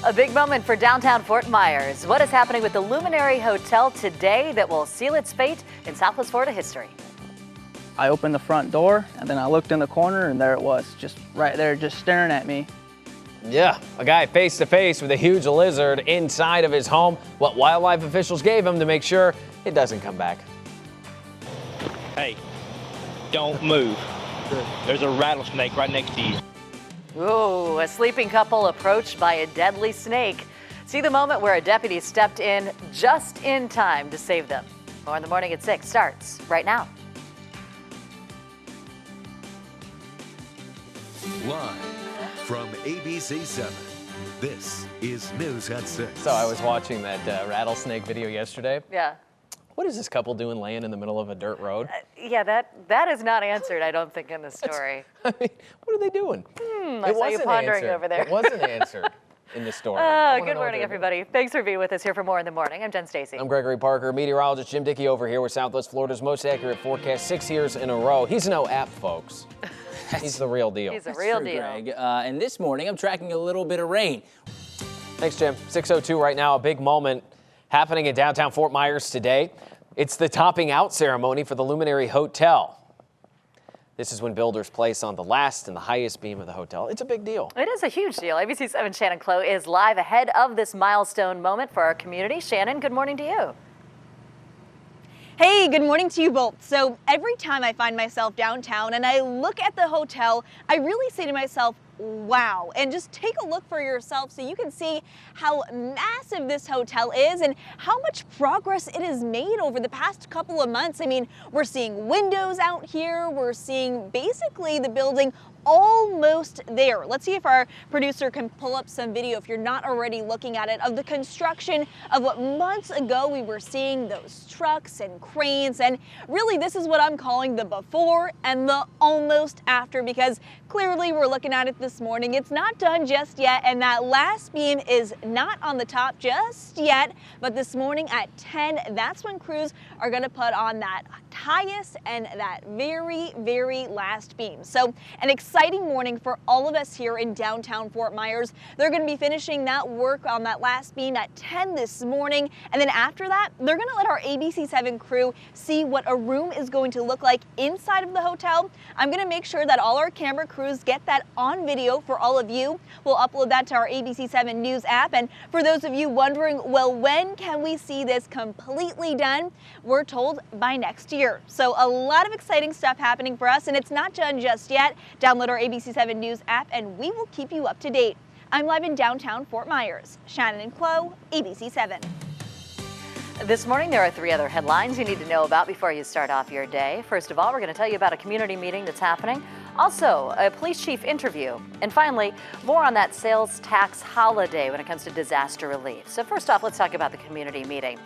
A big moment for downtown Fort Myers. What is happening with the Luminary Hotel today that will seal its fate in Southwest Florida history? I opened the front door and then I looked in the corner and there it was, just right there, just staring at me. Yeah, a guy face to face with a huge lizard inside of his home. What wildlife officials gave him to make sure it doesn't come back. Hey, don't move. There's a rattlesnake right next to you. Ooh, a sleeping couple approached by a deadly snake. See the moment where a deputy stepped in just in time to save them. More in the morning at 6 starts right now. Live from ABC 7, this is News at 6. So I was watching that rattlesnake video yesterday. Yeah. What is this couple doing laying in the middle of a dirt road? Yeah, that is not answered, I don't think, in the story. I mean, what are they doing? I saw you pondering over there. It wasn't answered in the story. Good morning, everybody. Thanks for being with us here for More in the Morning. I'm Jen Stacy. I'm Gregory Parker, meteorologist Jim Dickey over here with Southwest Florida's most accurate forecast 6 years in a row. He's no app, folks. He's the real deal. He's a real deal. Greg. And this morning, I'm tracking a little bit of rain. Thanks, Jim. 6:02 right now, a big moment happening in downtown Fort Myers today. It's the topping out ceremony for the Luminary Hotel. This is when builders place on the last and the highest beam of the hotel. It's a big deal. It is a huge deal. ABC 7 Shannon Clough is live ahead of this milestone moment for our community. Shannon, good morning to you. Hey, good morning to you both. So every time I find myself downtown and I look at the hotel, I really say to myself, wow, and just take a look for yourself so you can see how massive this hotel is and how much progress it has made over the past couple of months. I mean, we're seeing windows out here, we're seeing basically the building almost there. Let's see if our producer can pull up some video, if you're not already looking at it, of the construction of what months ago we were seeing, those trucks and cranes. And really, this is what I'm calling the before and the almost after, because clearly we're looking at it this morning. It's not done just yet, and that last beam is not on the top just yet. But this morning at 10, that's when crews are going to put on that highest and that very, very last beam. So an exciting morning for all of us here in downtown Fort Myers. They're going to be finishing that work on that last beam at 10 this morning. And then after that, they're going to let our ABC 7 crew see what a room is going to look like inside of the hotel. I'm going to make sure that all our camera crews get that on video for all of you. We'll upload that to our ABC 7 News app. And for those of you wondering, well, when can we see this completely done? We're told by next year. So a lot of exciting stuff happening for us, and it's not done just yet. Download our ABC 7 News app and we will keep you up to date. I'm live in downtown Fort Myers. Shannon and Chloe, ABC 7. This morning, there are 3 other headlines you need to know about before you start off your day. First of all, we're going to tell you about a community meeting that's happening. Also, a police chief interview. And finally, more on that sales tax holiday when it comes to disaster relief. So first off, let's talk about the community meeting.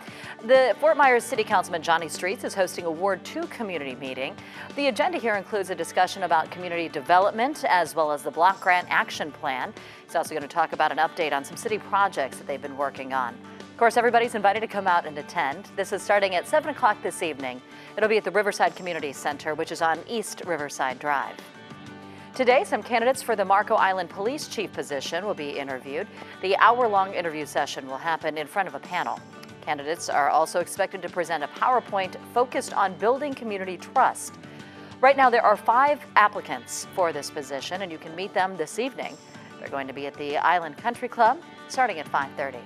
The Fort Myers City Councilman Johnny Streets is hosting a Ward 2 community meeting. The agenda here includes a discussion about community development as well as the block grant action plan. He's also going to talk about an update on some city projects that they've been working on. Of course, everybody's invited to come out and attend. This is starting at 7 o'clock this evening. It'll be at the Riverside Community Center, which is on East Riverside Drive. Today, some candidates for the Marco Island Police Chief position will be interviewed. The hour-long interview session will happen in front of a panel. Candidates are also expected to present a PowerPoint focused on building community trust. Right now, there are 5 applicants for this position, and you can meet them this evening. They're going to be at the Island Country Club starting at 5:30.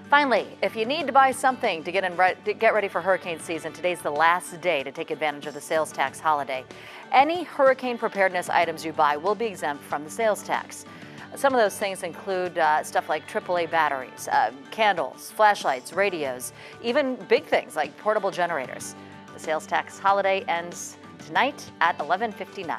Finally, if you need to buy something to get ready for hurricane season, today's the last day to take advantage of the sales tax holiday. Any hurricane preparedness items you buy will be exempt from the sales tax. Some of those things include stuff like AAA batteries, candles, flashlights, radios, even big things like portable generators. The sales tax holiday ends tonight at 11:59.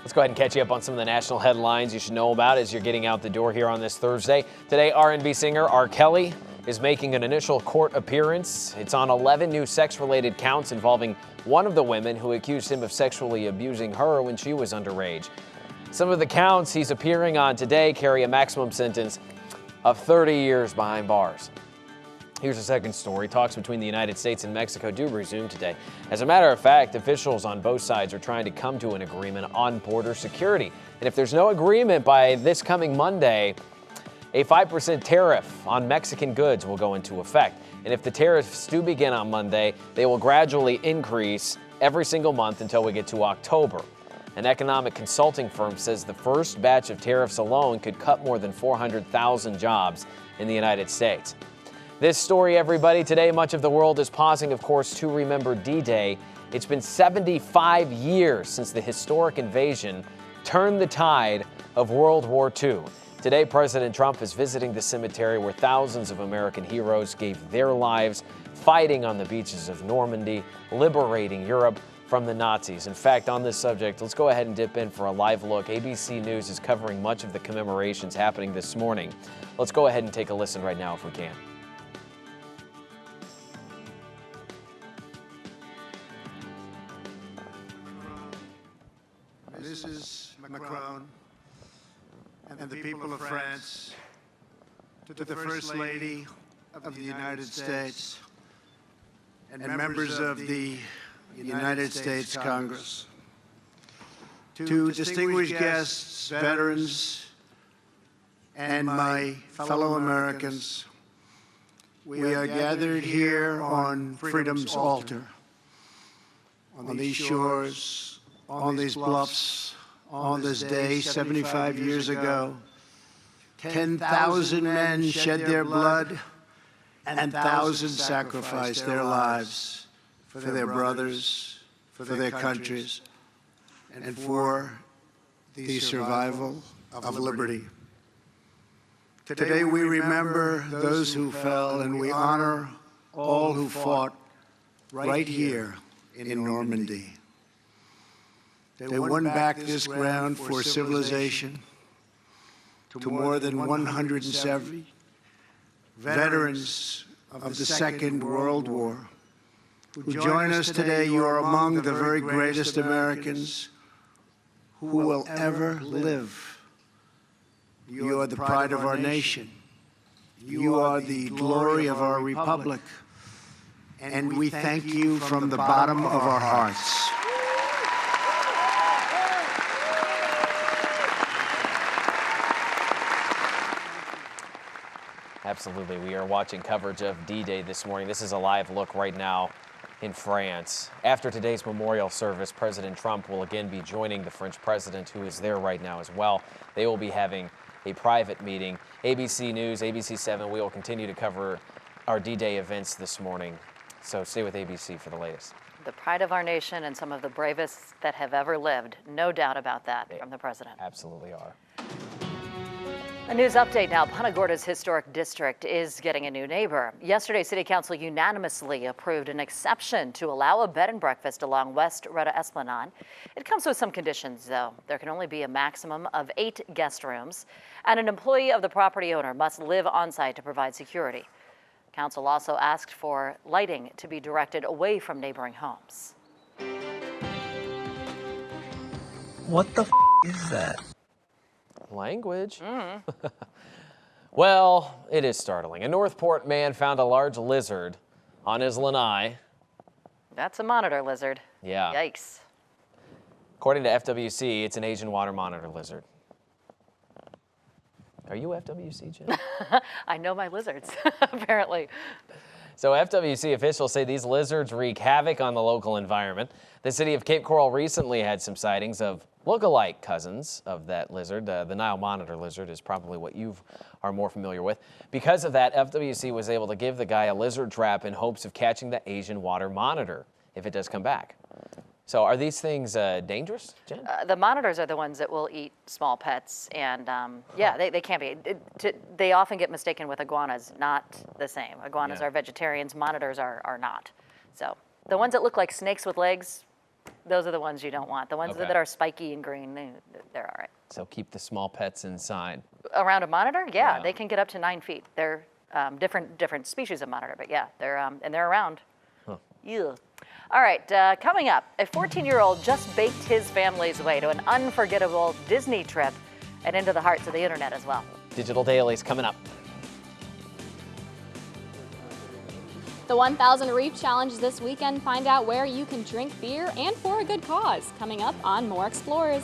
Let's go ahead and catch you up on some of the national headlines you should know about as you're getting out the door here on this Thursday. Today, R&B singer R. Kelly is making an initial court appearance. It's on 11 new sex-related counts involving one of the women who accused him of sexually abusing her when she was underage. Some of the counts he's appearing on today carry a maximum sentence of 30 years behind bars. Here's a second story. Talks between the United States and Mexico do resume today. As a matter of fact, officials on both sides are trying to come to an agreement on border security. And if there's no agreement by this coming Monday, A 5% tariff on Mexican goods will go into effect. And if the tariffs do begin on Monday, they will gradually increase every single month until we get to October. An economic consulting firm says the first batch of tariffs alone could cut more than 400,000 jobs in the United States. This story, everybody, today much of the world is pausing, of course, to remember D-Day. It's been 75 years since the historic invasion turned the tide of World War II. Today, President Trump is visiting the cemetery where thousands of American heroes gave their lives fighting on the beaches of Normandy, liberating Europe from the Nazis. In fact, on this subject, let's go ahead and dip in for a live look. ABC News is covering much of the commemorations happening this morning. Let's go ahead and take a listen right now if we can. Mrs. Macron and the people of France, to the First Lady of the United States and members of the United States Congress, to distinguished guests, veterans, and my fellow Americans, we are gathered here on freedom's altar, on these shores, on these bluffs, on this day 75 years ago. 10,000 men shed their blood and thousands sacrificed their lives for their brothers, for their countries, and for the survival of liberty. Today we remember those who fell and we honor all who fought right here in Normandy. They won back this ground for civilization to more than 170 veterans of the Second World War who join us today. You are among the very greatest Americans who will ever live. You are the pride of our nation. You are the glory of our republic. And we thank you from the bottom of our hearts. Absolutely. We are watching coverage of D-Day this morning. This is a live look right now in France. After today's memorial service, President Trump will again be joining the French president, who is there right now as well. They will be having a private meeting. ABC News, ABC 7, we will continue to cover our D-Day events this morning. So stay with ABC for the latest. The pride of our nation and some of the bravest that have ever lived. No doubt about that from the president. Absolutely are. A news update now. Punta Gorda's historic district is getting a new neighbor. Yesterday, City Council unanimously approved an exception to allow a bed and breakfast along West Retta Esplanade. It comes with some conditions, though. There can only be a maximum of 8 guest rooms, and an employee of the property owner must live on site to provide security. Council also asked for lighting to be directed away from neighboring homes. What the is that? Language. Well, it is startling. A Northport man found a large lizard on his lanai. That's a monitor lizard. Yeah. Yikes. According to FWC, it's an Asian water monitor lizard. Are you FWC, Jen? I know my lizards, apparently. So FWC officials say these lizards wreak havoc on the local environment. The city of Cape Coral recently had some sightings of look-alike cousins of that lizard. The Nile monitor lizard is probably what you are more familiar with. Because of that, FWC was able to give the guy a lizard trap in hopes of catching the Asian water monitor if it does come back. So are these things dangerous, Jen? The monitors are the ones that will eat small pets, and yeah, they can be. They often get mistaken with iguanas, not the same. Iguanas are vegetarians, monitors are not. So the ones that look like snakes with legs, those are the ones you don't want. The ones that are spiky and green, they're all right. So keep the small pets inside. Around a monitor? Yeah, they can get up to 9 feet. They're different species of monitor, but yeah, they're around. Huh. Yeah. All right, coming up, a 14-year-old just baked his family's way to an unforgettable Disney trip and into the hearts of the internet as well. Digital Dailies coming up. The 1,000 Reef Challenge this weekend. Find out where you can drink beer and for a good cause. Coming up on More Explorers.